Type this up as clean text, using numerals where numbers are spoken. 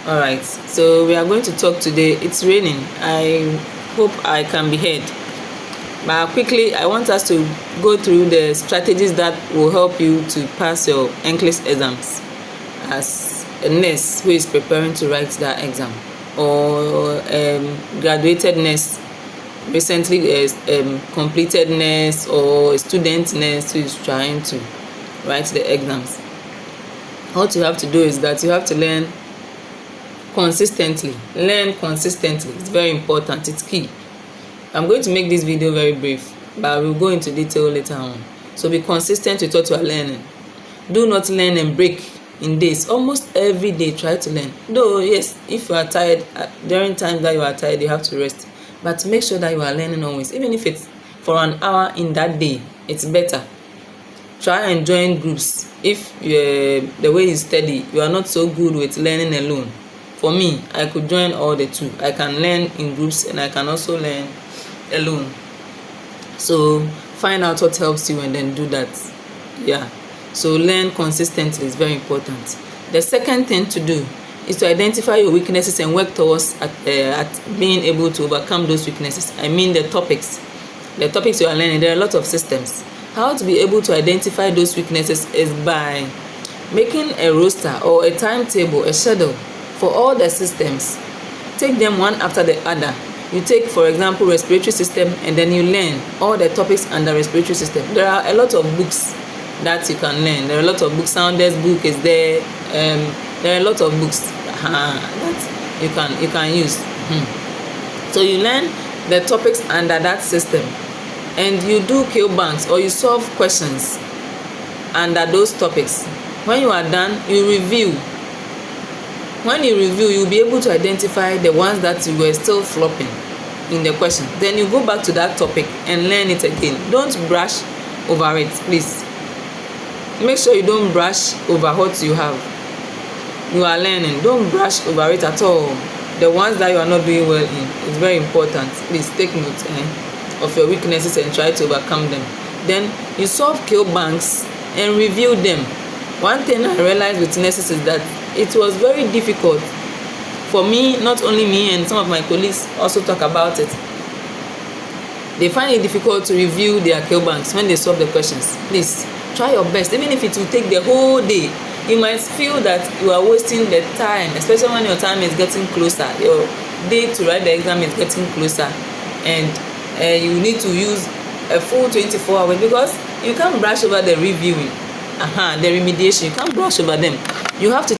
All right, so we are going to talk today. It's raining. I hope I can be heard. But quickly, I want us to go through the strategies that will help you to pass your nclex exams as a nurse who is preparing to write that exam, or graduated nurse, recently completed nurse, or a student nurse who is trying to write the exams. What you have to do is that you have to learn consistently. It's very important. It's key. I'm going to make this video very brief, but we'll go into detail later on. So be consistent with what you are learning. Do not learn and break in days. Almost every day try to learn. Though yes, if you are tired, during times that you are tired, you have to rest, but make sure that you are learning always. Even if it's for an hour in that day, it's better. Try and join groups. If the way you study, you are not so good with learning alone. For me, I could join all the two. I can learn in groups and I can also learn alone. So find out what helps you and then do that. Yeah, so learn consistently is very important. The second thing to do is to identify your weaknesses and work towards at being able to overcome those weaknesses. I mean the topics you are learning. There are a lot of systems. How to be able to identify those weaknesses is by making a roster or a timetable, a schedule for all the systems. Take them one after the other. You take, for example, respiratory system, and then you learn all the topics under respiratory system. There are a lot of books that you can learn. There are a lot of books. Sounders book is there. There are a lot of books that you can use. So you learn the topics under that system, and you do kill banks or you solve questions under those topics. When you are done, you review. When you review, you'll be able to identify the ones that you were still flopping in the question. Then you go back to that topic and learn it again. Don't brush over it, please. Make sure you don't brush over what you are learning. Don't brush over it at all. The ones that you are not doing well in, it's very important. Please take note of your weaknesses and try to overcome them. Then you solve kill banks and review them. One thing I realized with nurses is that it was very difficult for me, not only me, and some of my colleagues also talk about it. They find it difficult to review their kill banks when they solve the questions. Please try your best. Even if it will take the whole day, you might feel that you are wasting the time, especially when your time is getting closer. Your day to write the exam is getting closer, and you need to use a full 24 hours, because you can't brush over the reviewing, the remediation. You can't brush over them. You have to